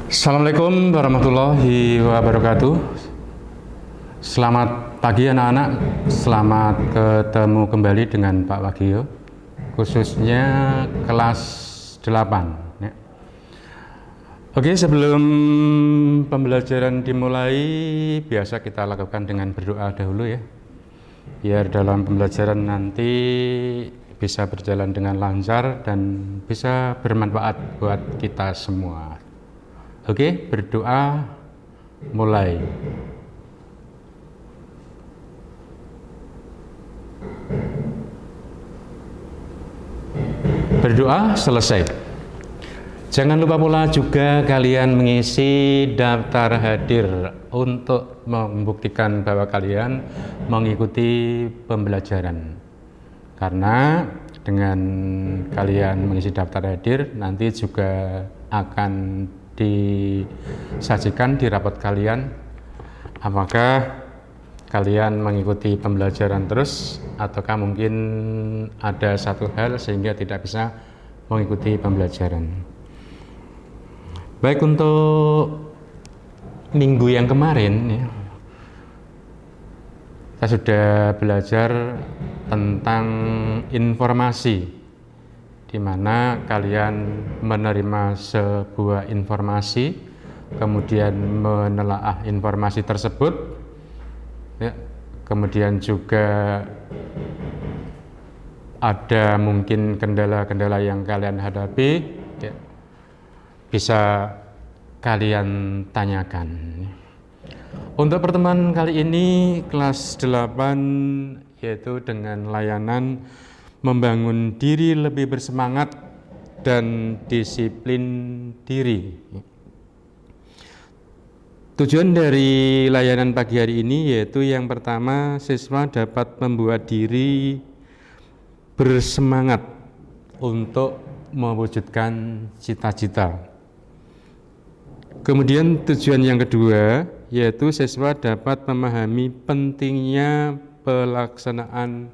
Assalamualaikum warahmatullahi wabarakatuh. Selamat pagi anak-anak. Selamat ketemu kembali dengan Pak Wagio, khususnya kelas 8 ya. Oke, sebelum pembelajaran dimulai, biasa kita lakukan dengan berdoa dahulu ya, biar dalam pembelajaran nanti bisa berjalan dengan lancar dan bisa bermanfaat buat kita semua. Oke, berdoa mulai. Berdoa selesai. Jangan lupa pula juga kalian mengisi daftar hadir untuk membuktikan bahwa kalian mengikuti pembelajaran. Karena dengan kalian mengisi daftar hadir, nanti juga akan disajikan di rapot kalian apakah kalian mengikuti pembelajaran terus ataukah mungkin ada satu hal sehingga tidak bisa mengikuti pembelajaran. Baik, untuk minggu yang kemarin ya, kita sudah belajar tentang informasi, di mana kalian menerima sebuah informasi, kemudian menelaah informasi tersebut, ya, kemudian juga ada mungkin kendala-kendala yang kalian hadapi, ya, bisa kalian tanyakan. Untuk pertemuan kali ini kelas 8, yaitu dengan layanan membangun diri lebih bersemangat dan disiplin diri. Tujuan dari layanan pagi hari ini yaitu yang pertama, siswa dapat membuat diri bersemangat untuk mewujudkan cita-cita. Kemudian tujuan yang kedua yaitu siswa dapat memahami pentingnya pelaksanaan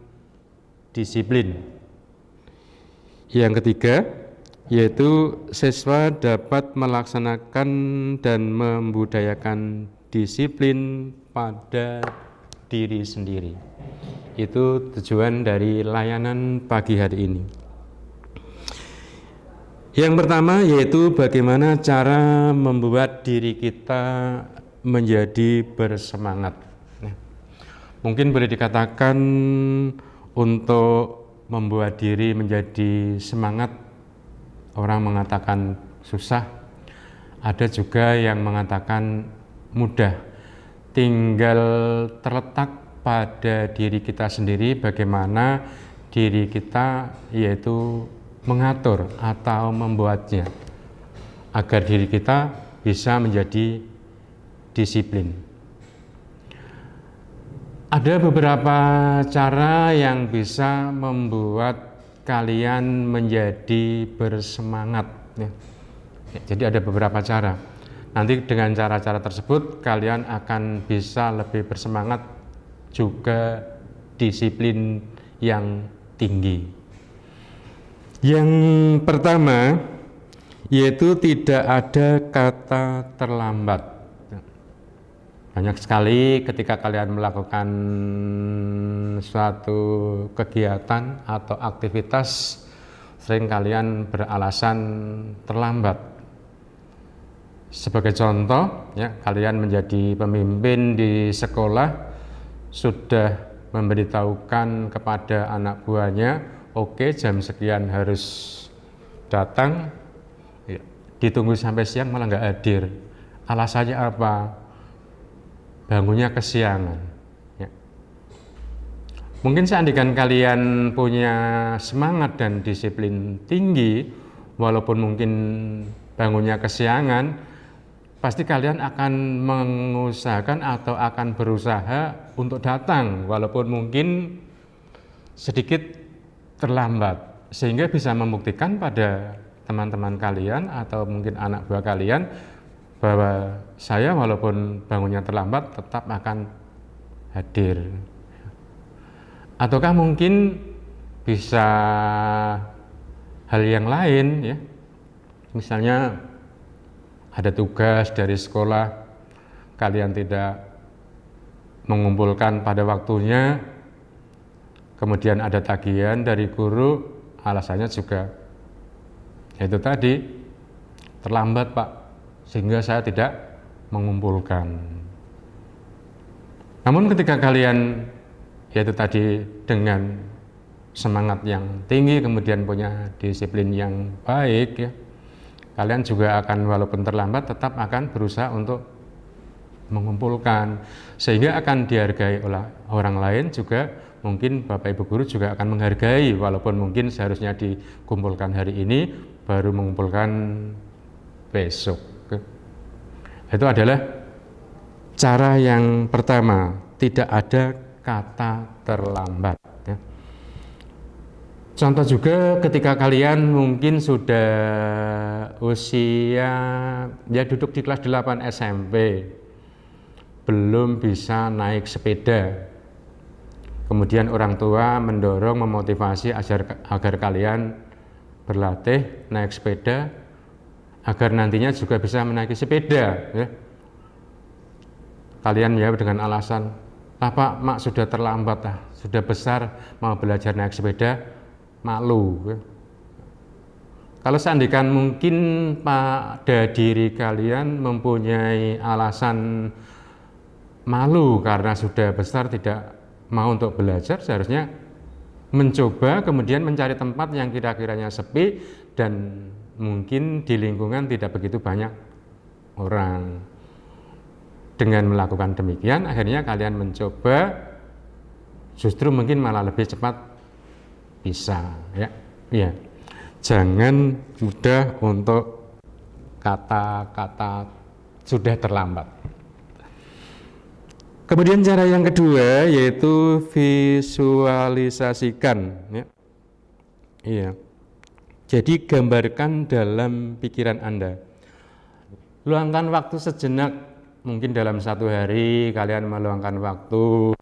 disiplin. Yang ketiga yaitu siswa dapat melaksanakan dan membudayakan disiplin pada diri sendiri. Itu tujuan dari layanan pagi hari ini. Yang pertama yaitu bagaimana cara membuat diri kita menjadi bersemangat. Mungkin boleh dikatakan untuk membuat diri menjadi semangat, orang mengatakan susah, ada juga yang mengatakan mudah. Tinggal terletak pada diri kita sendiri bagaimana diri kita yaitu mengatur atau membuatnya agar diri kita bisa menjadi disiplin. Ada beberapa cara yang bisa membuat kalian menjadi bersemangat ya. Jadi ada beberapa cara. Nanti dengan cara-cara tersebut kalian akan bisa lebih bersemangat, juga disiplin yang tinggi. Yang pertama yaitu tidak ada kata terlambat. Banyak sekali ketika kalian melakukan suatu kegiatan atau aktivitas, sering kalian beralasan terlambat. Sebagai contoh, ya, kalian menjadi pemimpin di sekolah, sudah memberitahukan kepada anak buahnya, oke, jam sekian harus datang, ya, ditunggu sampai siang malah nggak hadir. Alasannya apa? Bangunnya kesiangan ya. Mungkin seandainya kalian punya semangat dan disiplin tinggi, walaupun mungkin bangunnya kesiangan, pasti kalian akan mengusahakan atau akan berusaha untuk datang walaupun mungkin sedikit terlambat, sehingga bisa membuktikan pada teman-teman kalian atau mungkin anak buah kalian bahwa saya walaupun bangunnya terlambat tetap akan hadir. Ataukah mungkin bisa hal yang lain ya, misalnya ada tugas dari sekolah, kalian tidak mengumpulkan pada waktunya, kemudian ada tagihan dari guru, alasannya juga itu tadi, terlambat Pak, sehingga saya tidak mengumpulkan. Namun ketika kalian yaitu tadi dengan semangat yang tinggi, kemudian punya disiplin yang baik ya, kalian juga akan walaupun terlambat tetap akan berusaha untuk mengumpulkan, sehingga akan dihargai oleh orang lain juga. Mungkin Bapak Ibu guru juga akan menghargai, walaupun mungkin seharusnya dikumpulkan hari ini baru mengumpulkan besok. Itu adalah cara yang pertama, tidak ada kata terlambat ya. Contoh juga ketika kalian mungkin sudah usia ya duduk di kelas 8 SMP, belum bisa naik sepeda, kemudian orang tua mendorong, memotivasi agar kalian berlatih naik sepeda agar nantinya juga bisa menaiki sepeda ya. Kalian ya dengan alasan, Pak, Mak sudah terlambat sudah besar mau belajar naik sepeda, malu ya. Kalau seandainya mungkin pada diri kalian mempunyai alasan malu karena sudah besar tidak mau untuk belajar, seharusnya mencoba kemudian mencari tempat yang kira-kiranya sepi dan mungkin di lingkungan tidak begitu banyak orang. Dengan melakukan demikian akhirnya kalian mencoba justru mungkin malah lebih cepat bisa ya. Iya. Jangan mudah untuk kata-kata sudah terlambat. Kemudian cara yang kedua yaitu visualisasikan ya. Iya. Jadi gambarkan dalam pikiran Anda. Luangkan waktu sejenak, mungkin dalam satu hari kalian meluangkan waktu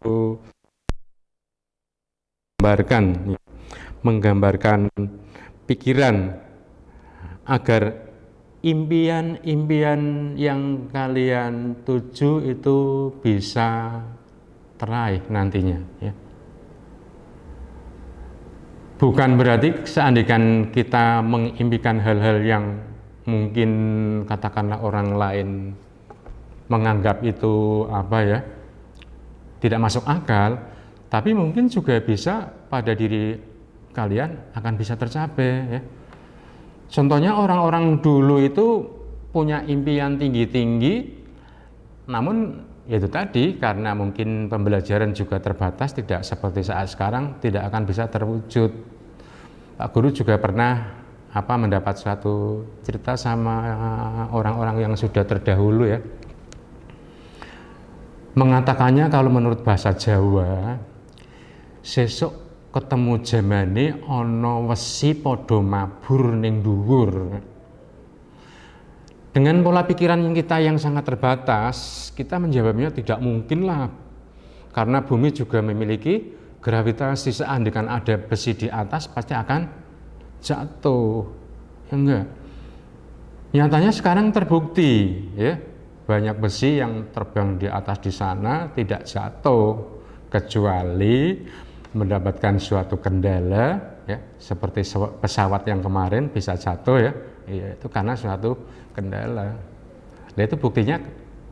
menggambarkan pikiran agar impian-impian yang kalian tuju itu bisa teraih nantinya ya. Bukan berarti seandainya kita mengimpikan hal-hal yang mungkin katakanlah orang lain menganggap itu tidak masuk akal, tapi mungkin juga bisa pada diri kalian akan bisa tercapai ya. Contohnya orang-orang dulu itu punya impian tinggi-tinggi, namun itu tadi karena mungkin pembelajaran juga terbatas, tidak seperti saat sekarang, tidak akan bisa terwujud. Pak Guru juga pernah mendapat suatu cerita sama orang-orang yang sudah terdahulu ya. Mengatakannya kalau menurut bahasa Jawa, sesuk ketemu jamane ana wesi padha mabur ning dhuwur. Dengan pola pikiran kita yang sangat terbatas, kita menjawabnya tidak mungkin lah, karena bumi juga memiliki gravitasi, seandainya ada besi di atas pasti akan jatuh, ya enggak? Nyatanya sekarang terbukti ya, banyak besi yang terbang di atas di sana tidak jatuh, kecuali mendapatkan suatu kendala ya, seperti pesawat yang kemarin bisa jatuh ya, itu karena suatu kendala. Nah itu buktinya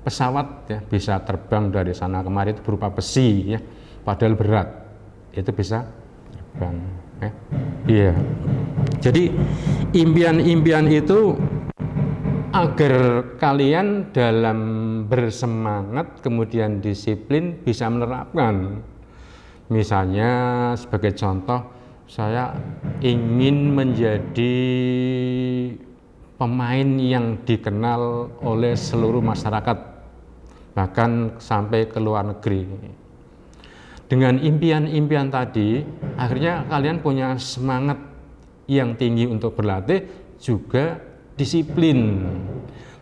pesawat ya bisa terbang dari sana kemari itu berupa besi ya, padahal berat, itu bisa terbang ya. Iya. Jadi impian-impian itu agar kalian dalam bersemangat kemudian disiplin bisa menerapkan. Misalnya sebagai contoh, saya ingin menjadi pemain yang dikenal oleh seluruh masyarakat, bahkan sampai ke luar negeri. Dengan impian-impian tadi, akhirnya kalian punya semangat yang tinggi untuk berlatih, juga disiplin,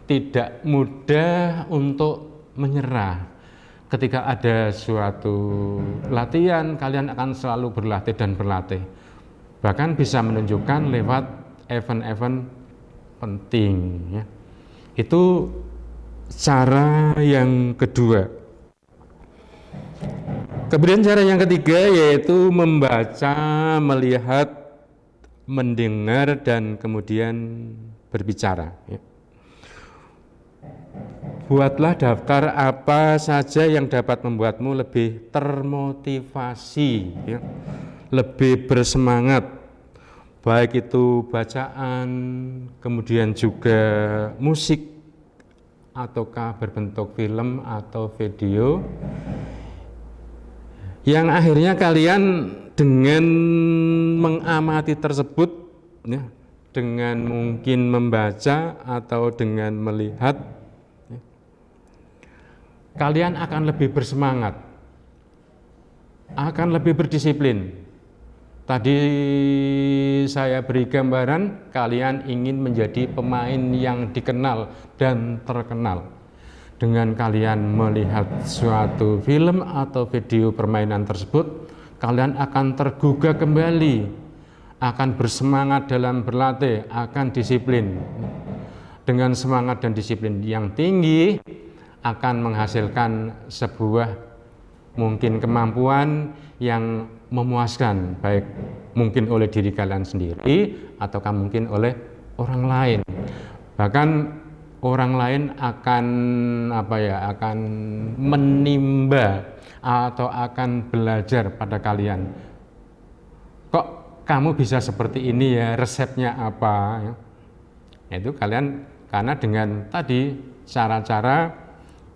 tidak mudah untuk menyerah. Ketika ada suatu latihan, kalian akan selalu berlatih dan berlatih. Bahkan bisa menunjukkan lewat event-event penting ya. Itu cara yang kedua. Kemudian cara yang ketiga yaitu membaca, melihat, mendengar, dan kemudian berbicara. Buatlah daftar apa saja yang dapat membuatmu lebih termotivasi, lebih bersemangat, baik itu bacaan, kemudian juga musik, ataukah berbentuk film atau video, yang akhirnya kalian dengan mengamati tersebut, dengan mungkin membaca atau dengan melihat, kalian akan lebih bersemangat, akan lebih berdisiplin. Tadi saya beri gambaran, kalian ingin menjadi pemain yang dikenal dan terkenal. Dengan kalian melihat suatu film atau video permainan tersebut, kalian akan tergugah kembali, akan bersemangat dalam berlatih, akan disiplin. Dengan semangat dan disiplin yang tinggi, akan menghasilkan sebuah mungkin kemampuan yang memuaskan, baik mungkin oleh diri kalian sendiri ataukah mungkin oleh orang lain. Bahkan orang lain akan akan menimba atau akan belajar pada kalian. Kok kamu bisa seperti ini ya, resepnya apa? Itu kalian, karena dengan tadi cara-cara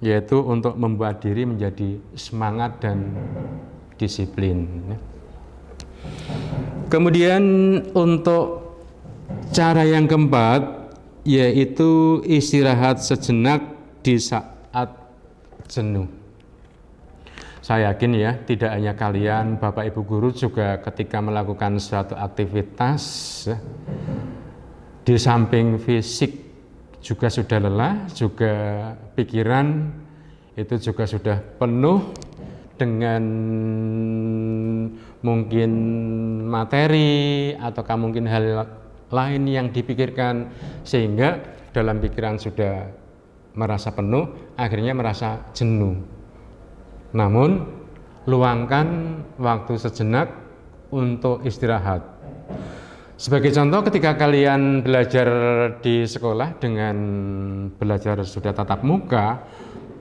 yaitu untuk membuat diri menjadi semangat dan disiplin. Kemudian untuk cara yang keempat yaitu istirahat sejenak di saat jenuh. Saya yakin ya, tidak hanya kalian, Bapak Ibu guru juga ketika melakukan suatu aktivitas, di samping fisik juga sudah lelah, juga pikiran itu juga sudah penuh dengan mungkin materi ataukah mungkin hal lain yang dipikirkan, sehingga dalam pikiran sudah merasa penuh, akhirnya merasa jenuh. Namun luangkan waktu sejenak untuk istirahat. Sebagai contoh, ketika kalian belajar di sekolah dengan belajar sudah tatap muka,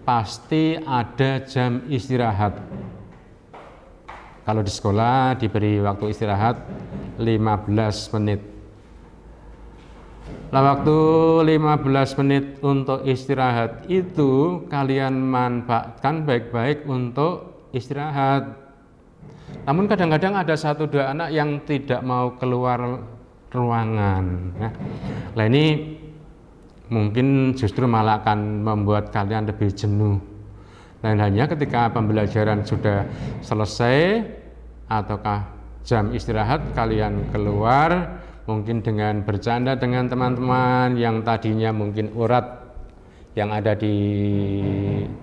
pasti ada jam istirahat. Kalau di sekolah diberi waktu istirahat 15 menit. Nah, waktu 15 menit untuk istirahat itu kalian manfaatkan baik-baik untuk istirahat. Namun kadang-kadang ada 1-2 anak yang tidak mau keluar ruangan. Nah, ini mungkin justru malah akan membuat kalian lebih jenuh. Lain halnya ketika pembelajaran sudah selesai ataukah jam istirahat, kalian keluar mungkin dengan bercanda dengan teman-teman yang tadinya mungkin urat yang ada di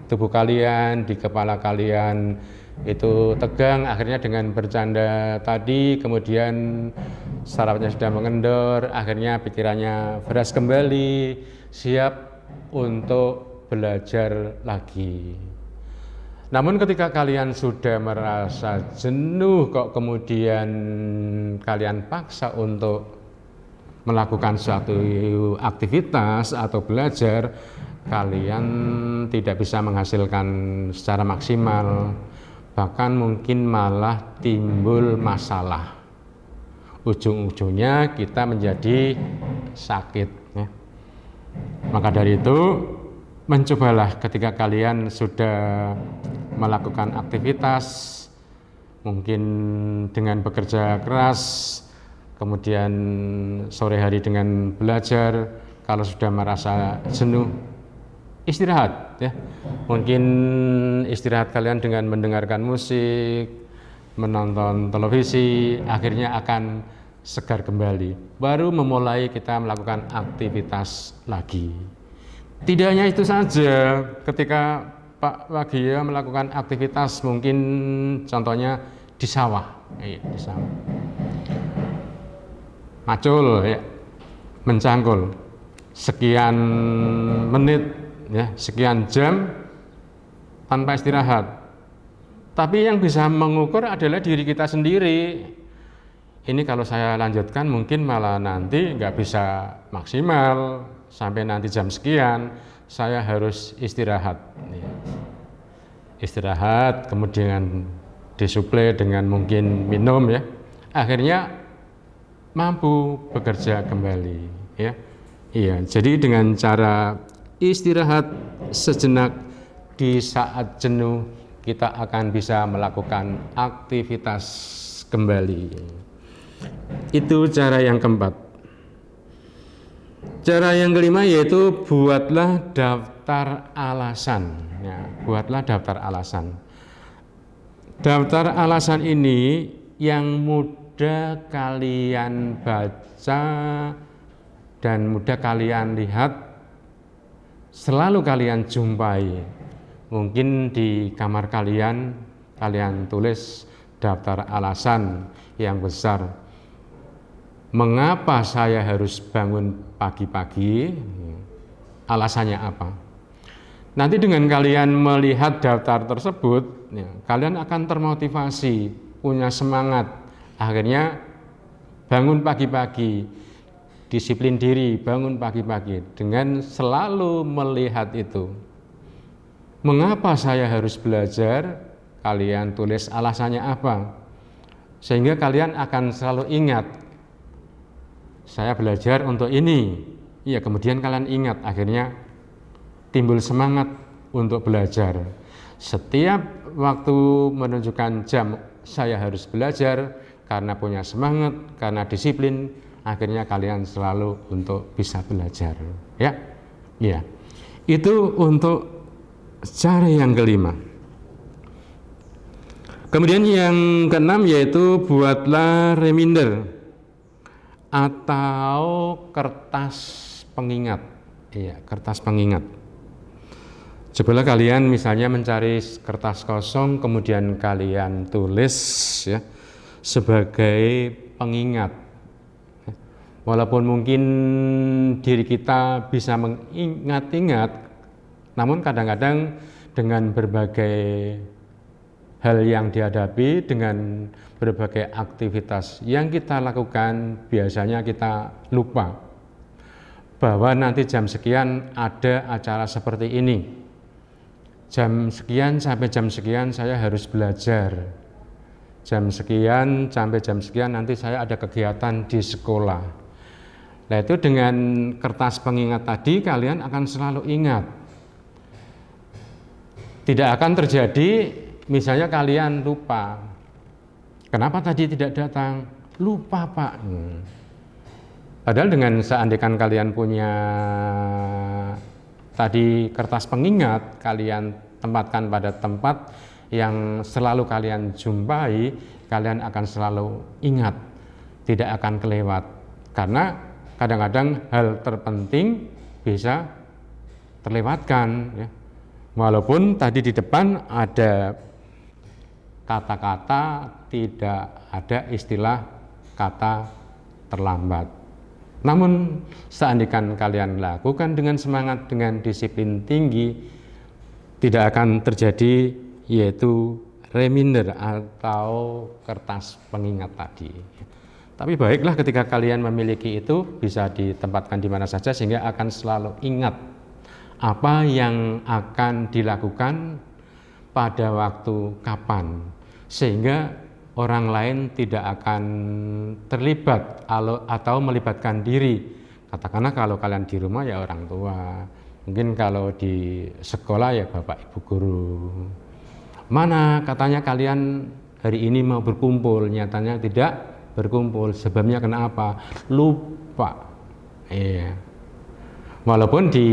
tubuh kalian, di kepala kalian itu tegang, akhirnya dengan bercanda tadi kemudian sarafnya sudah mengendor, akhirnya pikirannya fresh kembali, siap untuk belajar lagi. Namun ketika kalian sudah merasa jenuh, kok kemudian kalian paksa untuk melakukan suatu aktivitas atau belajar, kalian tidak bisa menghasilkan secara maksimal, bahkan mungkin malah timbul masalah. Ujung-ujungnya kita menjadi sakit. Maka dari itu, mencobalah ketika kalian sudah melakukan aktivitas, mungkin dengan bekerja keras, kemudian sore hari dengan belajar, kalau sudah merasa jenuh, istirahat ya. Mungkin istirahat kalian dengan mendengarkan musik, menonton televisi, akhirnya akan segar kembali. Baru memulai kita melakukan aktivitas lagi. Tidak hanya itu saja, ketika Pak Wagia melakukan aktivitas mungkin contohnya di sawah, di sawah. Macul ya, mencangkul. sekian menit, ya, sekian jam tanpa istirahat. Tapi yang bisa mengukur adalah diri kita sendiri. Ini kalau saya lanjutkan mungkin malah nanti nggak bisa maksimal, sampai nanti jam sekian saya harus istirahat. Istirahat, kemudian disuplai dengan mungkin minum, ya. Akhirnya mampu bekerja kembali, ya. Iya, jadi dengan cara istirahat sejenak di saat jenuh, kita akan bisa melakukan aktivitas kembali. Itu cara yang keempat. Cara yang kelima yaitu buatlah daftar alasan. Ya, buatlah daftar alasan. Daftar alasan ini yang mudah kalian baca dan mudah kalian lihat, selalu kalian jumpai. Mungkin di kamar kalian tulis daftar alasan yang besar. Mengapa saya harus bangun pagi-pagi? Alasannya apa? Nanti dengan kalian melihat daftar tersebut, ya, kalian akan termotivasi, punya semangat. Akhirnya bangun pagi-pagi, disiplin diri, bangun pagi-pagi dengan selalu melihat itu. Mengapa saya harus belajar? Kalian tulis alasannya apa, sehingga kalian akan selalu ingat, saya belajar untuk ini. Ya, kemudian kalian ingat, akhirnya timbul semangat untuk belajar. Setiap waktu menunjukkan jam, saya harus belajar, karena punya semangat, karena disiplin, akhirnya kalian selalu untuk bisa belajar. Ya, ya. Itu untuk cara yang kelima. Kemudian yang keenam yaitu buatlah reminder atau kertas pengingat. Iya, kertas pengingat. Cobalah kalian misalnya mencari kertas kosong, kemudian kalian tulis, ya, sebagai pengingat. Walaupun mungkin diri kita bisa mengingat-ingat, namun kadang-kadang dengan berbagai hal yang dihadapi, dengan berbagai aktivitas yang kita lakukan, biasanya kita lupa bahwa nanti jam sekian ada acara seperti ini. Jam sekian sampai jam sekian saya harus belajar. Jam sekian sampai jam sekian nanti saya ada kegiatan di sekolah. Nah, itu dengan kertas pengingat tadi kalian akan selalu ingat. Tidak akan terjadi misalnya kalian lupa. Kenapa tadi tidak datang? Lupa, Pak. Padahal dengan seandainya kalian punya tadi kertas pengingat, kalian tempatkan pada tempat yang selalu kalian jumpai, kalian akan selalu ingat, tidak akan kelewat. Karena kadang-kadang hal terpenting bisa terlewatkan, ya. Walaupun tadi di depan ada kata-kata, tidak ada istilah kata terlambat. Namun seandainya kalian lakukan dengan semangat, dengan disiplin tinggi, tidak akan terjadi yaitu reminder atau kertas pengingat tadi. Tapi baiklah ketika kalian memiliki itu, bisa ditempatkan di mana saja sehingga akan selalu ingat apa yang akan dilakukan pada waktu kapan, sehingga orang lain tidak akan terlibat atau melibatkan diri. Katakanlah kalau kalian di rumah ya orang tua, mungkin kalau di sekolah ya bapak ibu guru. Mana katanya kalian hari ini mau berkumpul, nyatanya tidak berkumpul. Sebabnya kenapa? Lupa. Iya. Walaupun di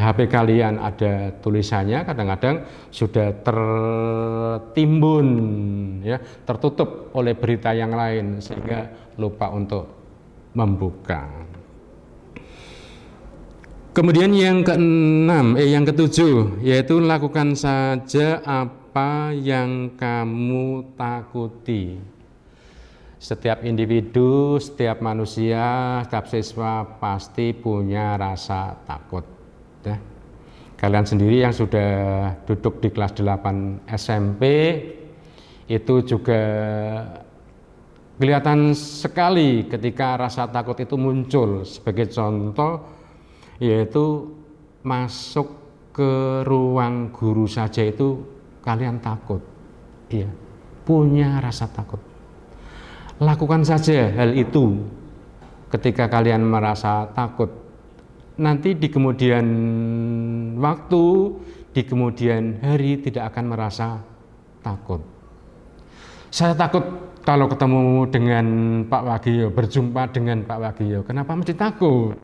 HP kalian ada tulisannya, kadang-kadang sudah tertimbun, ya, tertutup oleh berita yang lain sehingga lupa untuk membuka. Kemudian yang ketujuh yaitu lakukan saja apa yang kamu takuti. Setiap individu, setiap manusia, setiap siswa pasti punya rasa takut. Ya. Kalian sendiri yang sudah duduk di kelas 8 SMP itu juga kelihatan sekali ketika rasa takut itu muncul. Sebagai contoh yaitu masuk ke ruang guru saja itu kalian takut. Iya, punya rasa takut. Lakukan saja hal itu ketika kalian merasa takut. Nanti di kemudian waktu, di kemudian hari tidak akan merasa takut. Saya takut kalau ketemu dengan Pak Wagio, berjumpa dengan Pak Wagio. Kenapa mesti takut?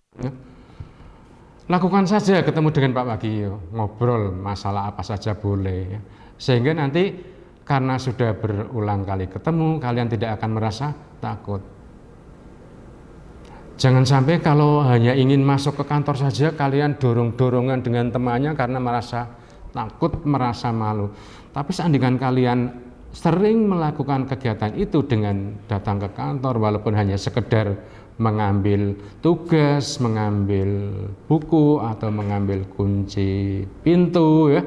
Lakukan saja ketemu dengan Pak Wagio, ngobrol masalah apa saja boleh. Sehingga nanti karena sudah berulang kali ketemu, kalian tidak akan merasa takut. Jangan sampai kalau hanya ingin masuk ke kantor saja, kalian dorong-dorongan dengan temannya karena merasa takut, merasa malu. Tapi seandainya kalian sering melakukan kegiatan itu dengan datang ke kantor, walaupun hanya sekedar mengambil tugas, mengambil buku, atau mengambil kunci pintu, ya.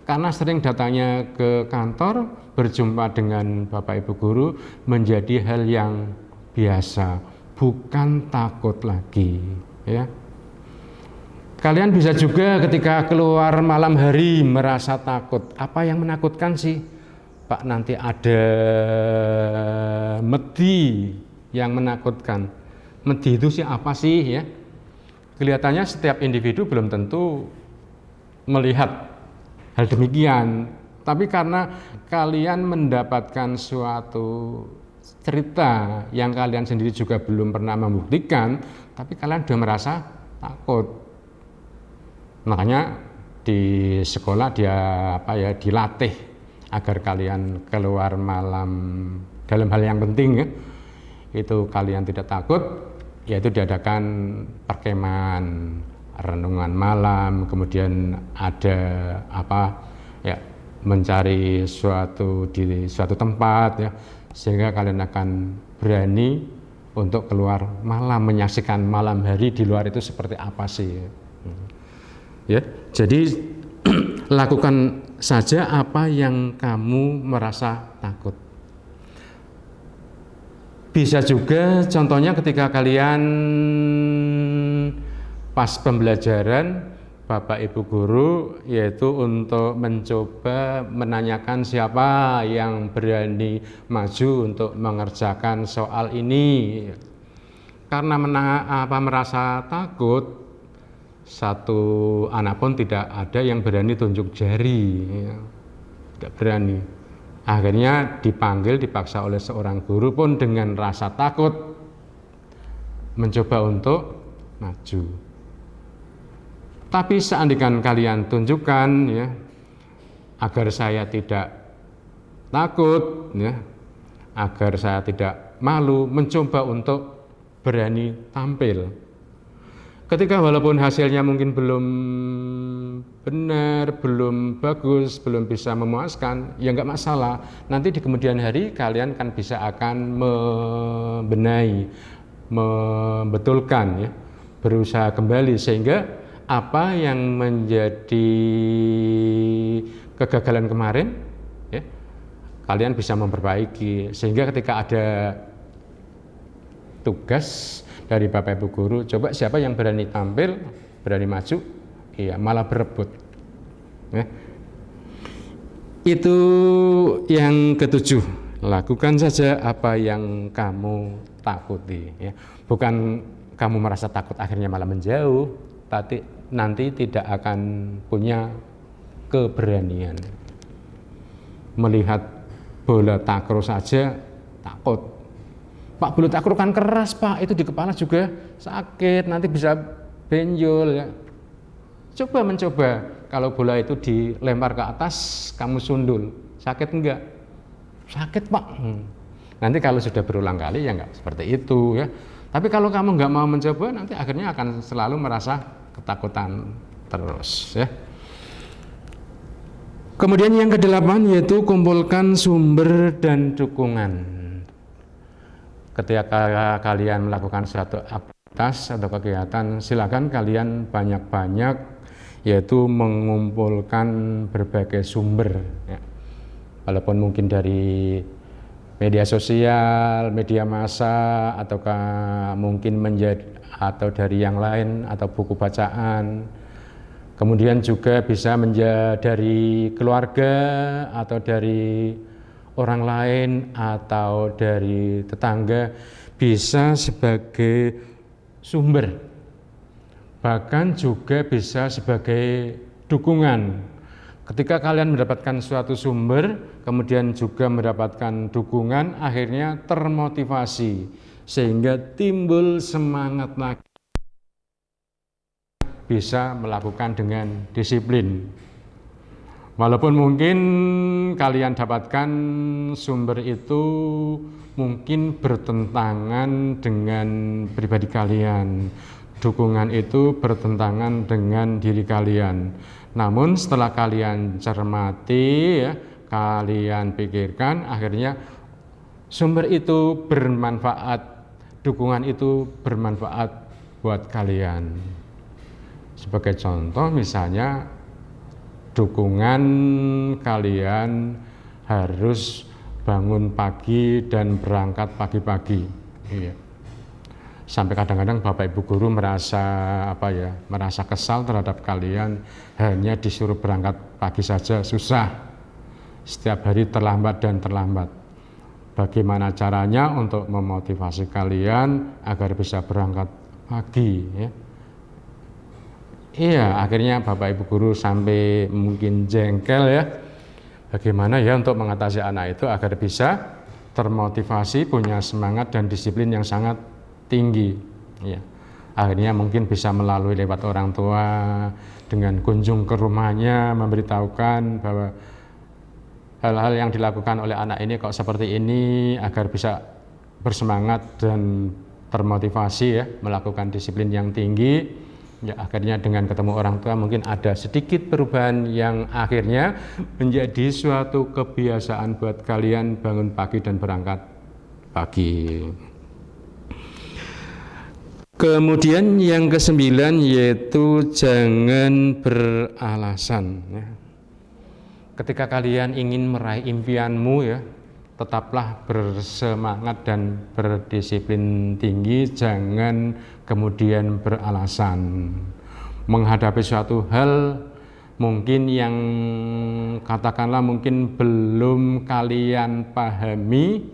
Karena sering datangnya ke kantor, berjumpa dengan Bapak Ibu Guru menjadi hal yang biasa, bukan takut lagi. Ya. Kalian bisa juga ketika keluar malam hari merasa takut. Apa yang menakutkan sih? Pak, nanti ada medhi yang menakutkan. Medhi itu sih apa sih? Ya. Kelihatannya setiap individu belum tentu melihat hal demikian, tapi karena kalian mendapatkan suatu cerita yang kalian sendiri juga belum pernah membuktikan, tapi kalian sudah merasa takut. Makanya di sekolah dilatih agar kalian keluar malam dalam hal yang penting, ya, itu kalian tidak takut, yaitu diadakan perkemahan, renungan malam, kemudian ada mencari di suatu tempat, ya, sehingga kalian akan berani untuk keluar malam, menyaksikan malam hari di luar itu seperti apa sih, ya. Jadi lakukan saja apa yang kamu merasa takut. Bisa juga contohnya ketika kalian pas pembelajaran Bapak Ibu Guru, yaitu untuk mencoba menanyakan siapa yang berani maju untuk mengerjakan soal ini. Karena merasa takut, satu anak pun tidak ada yang berani tunjuk jari, ya. Tidak berani. Akhirnya dipaksa oleh seorang guru pun dengan rasa takut mencoba untuk maju. Tapi seandainya kalian tunjukkan, ya, agar saya tidak takut, ya, agar saya tidak malu, mencoba untuk berani tampil. Ketika walaupun hasilnya mungkin belum benar, belum bagus, belum bisa memuaskan, ya nggak masalah. Nanti di kemudian hari kalian kan akan membenahi, membetulkan, ya, berusaha kembali, sehingga apa yang menjadi kegagalan kemarin, ya, kalian bisa memperbaiki, sehingga ketika ada tugas dari Bapak Ibu Guru, coba siapa yang berani tampil, berani maju, iya, malah berebut, ya. Itu yang ketujuh, lakukan saja apa yang kamu takuti, ya. Bukan kamu merasa takut akhirnya malah menjauh, tapi nanti tidak akan punya keberanian. Melihat bola takraw saja takut. Pak, bola takraw kan keras, Pak, itu di kepala juga sakit, nanti bisa benjol, ya. Mencoba kalau bola itu dilempar ke atas, kamu sundul, sakit enggak? Sakit, Pak. Nanti kalau sudah berulang kali ya enggak seperti itu, ya. Tapi kalau kamu enggak mau mencoba, nanti akhirnya akan selalu merasa ketakutan terus, ya. Kemudian yang ke-8 yaitu kumpulkan sumber dan dukungan. ketika kalian melakukan suatu aktivitas atau kegiatan, silakan kalian banyak-banyak yaitu mengumpulkan berbagai sumber ya. Walaupun mungkin dari media sosial, media massa, ataukah mungkin atau dari yang lain atau buku bacaan. Kemudian juga bisa dari keluarga atau dari orang lain atau dari tetangga, bisa sebagai sumber, bahkan juga bisa sebagai dukungan. Ketika kalian mendapatkan suatu sumber, kemudian juga mendapatkan dukungan, akhirnya termotivasi sehingga timbul semangat lagi, bisa melakukan dengan disiplin. Walaupun mungkin kalian dapatkan sumber itu mungkin bertentangan dengan pribadi kalian, dukungan itu bertentangan dengan diri kalian. Namun setelah kalian cermati ya, kalian pikirkan, akhirnya sumber itu bermanfaat, dukungan itu bermanfaat buat kalian. Sebagai contoh misalnya, dukungan kalian harus bangun pagi dan berangkat pagi-pagi. Iya. Sampai kadang-kadang Bapak Ibu guru merasa kesal terhadap kalian, hanya disuruh berangkat pagi saja susah. Setiap hari terlambat dan terlambat. Bagaimana caranya untuk memotivasi kalian agar bisa berangkat pagi ya? Iya, akhirnya Bapak Ibu guru sampai mungkin jengkel ya. Bagaimana ya untuk mengatasi anak itu agar bisa termotivasi, punya semangat dan disiplin yang sangat tinggi. Ya. Akhirnya mungkin bisa melalui lewat orang tua, dengan kunjung ke rumahnya, memberitahukan bahwa hal-hal yang dilakukan oleh anak ini kok seperti ini, agar bisa bersemangat dan termotivasi ya, melakukan disiplin yang tinggi. Ya, akhirnya dengan ketemu orang tua mungkin ada sedikit perubahan yang akhirnya menjadi suatu kebiasaan buat kalian bangun pagi dan berangkat pagi. Kemudian yang ke-9 yaitu jangan beralasan ya. Ketika kalian ingin meraih impianmu ya, tetaplah bersemangat dan berdisiplin tinggi, jangan kemudian beralasan. Menghadapi suatu hal mungkin yang katakanlah mungkin belum kalian pahami,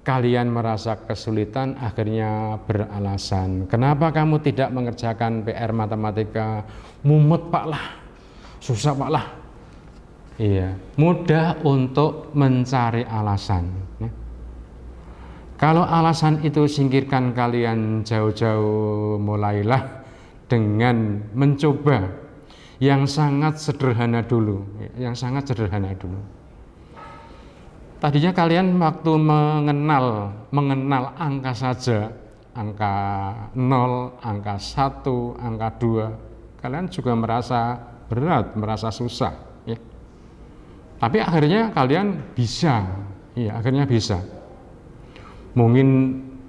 kalian merasa kesulitan, akhirnya beralasan. Kenapa kamu tidak mengerjakan PR matematika? Mumet Pak lah, susah Pak lah. Iya, mudah untuk mencari alasan. Ya. Kalau alasan itu singkirkan kalian jauh-jauh, mulailah dengan mencoba yang sangat sederhana dulu. Yang sangat sederhana dulu. Tadinya kalian waktu mengenal angka saja, angka 0, angka 1, angka 2, kalian juga merasa berat, merasa susah. Ya. Tapi akhirnya kalian bisa, ya akhirnya bisa. Mungkin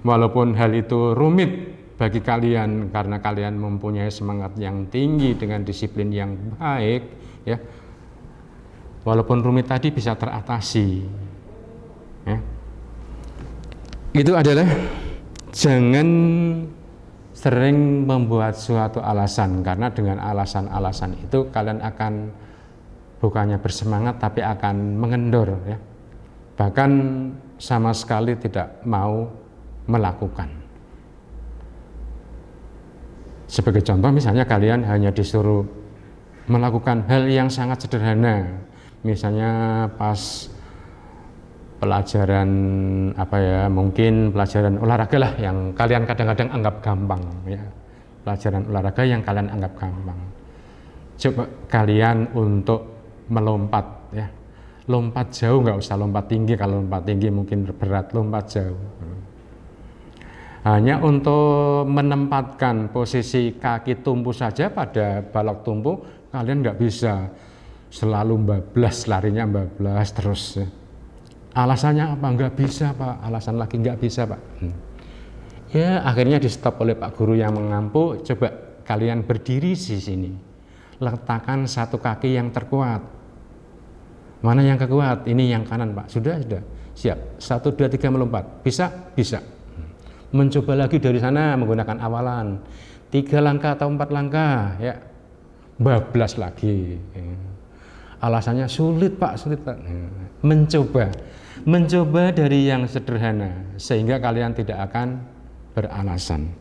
walaupun hal itu rumit bagi kalian karena kalian mempunyai semangat yang tinggi dengan disiplin yang baik, ya. Walaupun rumit tadi bisa teratasi. Ya. Itu adalah jangan sering membuat suatu alasan, karena dengan alasan-alasan itu kalian akan bukannya bersemangat tapi akan mengendor ya. Bahkan sama sekali tidak mau melakukan. Sebagai contoh misalnya kalian hanya disuruh melakukan hal yang sangat sederhana. Misalnya pas pelajaran mungkin pelajaran olahraga lah yang kalian kadang-kadang anggap gampang ya. Pelajaran olahraga yang kalian anggap gampang. Coba kalian untuk melompat ya, lompat jauh, nggak usah lompat tinggi. Kalau lompat tinggi mungkin berat, lompat jauh. Hanya untuk menempatkan posisi kaki tumpu saja pada balok tumpu, kalian nggak bisa selalu bablas, larinya bablas terus ya. Alasannya apa? Nggak bisa Pak. Alasan lagi nggak bisa Pak. Ya akhirnya di stop oleh Pak Guru yang mengampu. Coba kalian berdiri di sini. Letakkan satu kaki yang terkuat. Mana yang kekuat? Ini yang kanan Pak. Sudah. Siap. 1, 2, 3 melompat. Bisa? Bisa. Mencoba lagi dari sana menggunakan awalan. 3 langkah atau 4 langkah. Ya. Bablas lagi. Alasannya sulit Pak. Mencoba dari yang sederhana sehingga kalian tidak akan beralasan.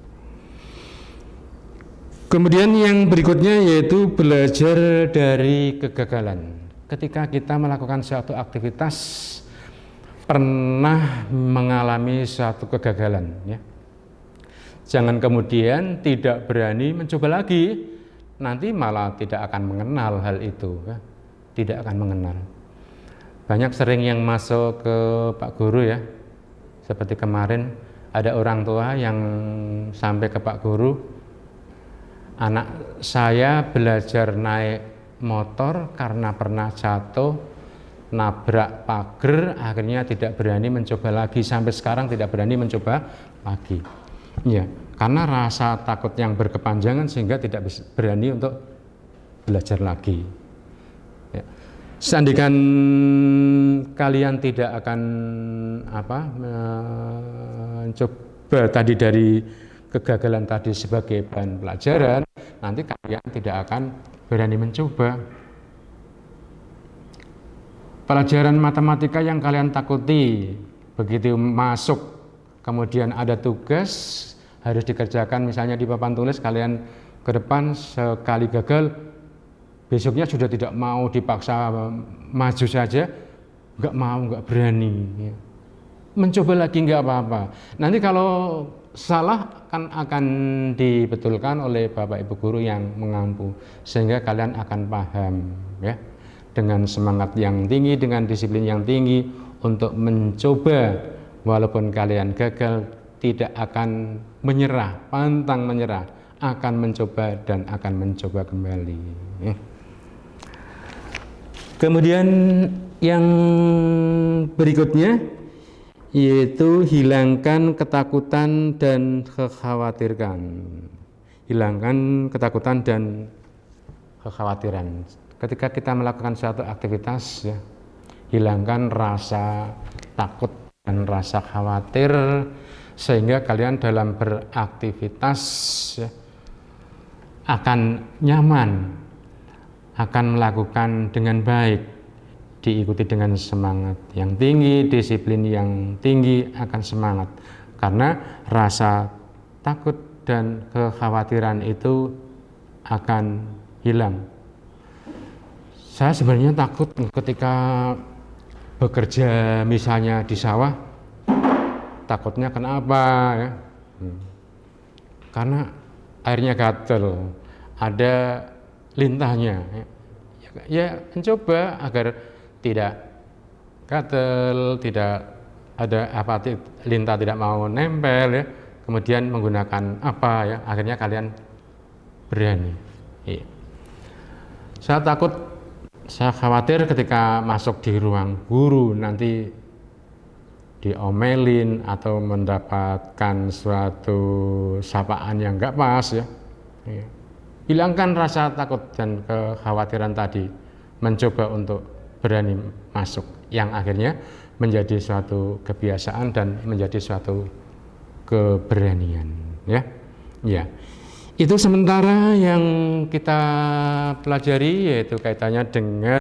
Kemudian yang berikutnya yaitu belajar dari kegagalan. Ketika kita melakukan suatu aktivitas pernah mengalami suatu kegagalan, ya. Jangan kemudian tidak berani mencoba lagi, nanti malah tidak akan mengenal hal itu, ya. Tidak akan mengenal. Banyak sering yang masuk ke Pak Guru ya, seperti kemarin ada orang tua yang sampai ke Pak Guru, anak saya belajar naik motor karena pernah jatuh, nabrak pagar, akhirnya tidak berani mencoba lagi, sampai sekarang tidak berani mencoba lagi. Ya, karena rasa takut yang berkepanjangan sehingga tidak berani untuk belajar lagi. Ya. Seandainya kalian tidak akan mencoba tadi dari kegagalan tadi sebagai bahan pelajaran, nanti kalian tidak akan berani mencoba. Pelajaran matematika yang kalian takuti, begitu masuk kemudian ada tugas harus dikerjakan misalnya di papan tulis, kalian ke depan sekali gagal besoknya sudah tidak mau, dipaksa maju saja, nggak mau, nggak berani. Mencoba lagi nggak apa-apa. Nanti kalau salah kan akan dibetulkan oleh Bapak Ibu Guru yang mengampu, sehingga kalian akan paham ya, dengan semangat yang tinggi, dengan disiplin yang tinggi untuk mencoba. Walaupun kalian gagal, tidak akan menyerah, pantang menyerah, akan mencoba dan akan mencoba kembali. Kemudian yang berikutnya yaitu hilangkan ketakutan dan kekhawatiran. Hilangkan ketakutan dan kekhawatiran. Ketika kita melakukan suatu aktivitas, ya, hilangkan rasa takut dan rasa khawatir sehingga kalian dalam beraktivitas ya, akan nyaman, akan melakukan dengan baik, diikuti dengan semangat yang tinggi, disiplin yang tinggi, akan semangat karena rasa takut dan kekhawatiran itu akan hilang. Saya sebenarnya takut ketika bekerja misalnya di sawah, takutnya kenapa ya? Karena airnya gatel, ada lintahnya. Ya mencoba agar tidak gatel, tidak ada lintah tidak mau nempel ya. Kemudian menggunakan apa ya? Akhirnya kalian berani. Iya. Saya khawatir ketika masuk di ruang guru nanti diomelin atau mendapatkan suatu sapaan yang enggak pas ya. Iya. Hilangkan rasa takut dan kekhawatiran tadi, mencoba untuk berani masuk, yang akhirnya menjadi suatu kebiasaan dan menjadi suatu keberanian ya. Ya. Itu sementara yang kita pelajari, yaitu kaitannya dengan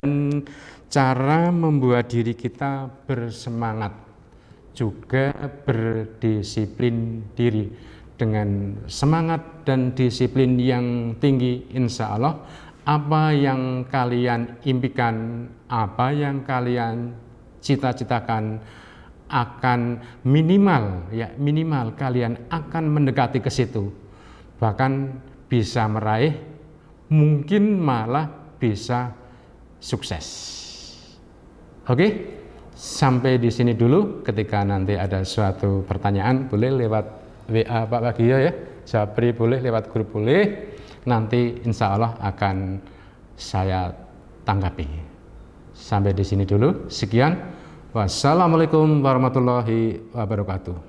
cara membuat diri kita bersemangat, juga berdisiplin diri. Dengan semangat dan disiplin yang tinggi, insya Allah apa yang kalian impikan, apa yang kalian cita-citakan akan minimal kalian akan mendekati ke situ, bahkan bisa meraih, mungkin malah bisa sukses. Oke, sampai di sini dulu. Ketika nanti ada suatu pertanyaan boleh lewat WA Pak Bagio ya, Japri boleh, lewat grup boleh, nanti insya Allah akan saya tanggapi. Sampai di sini dulu, sekian. Wassalamualaikum warahmatullahi wabarakatuh.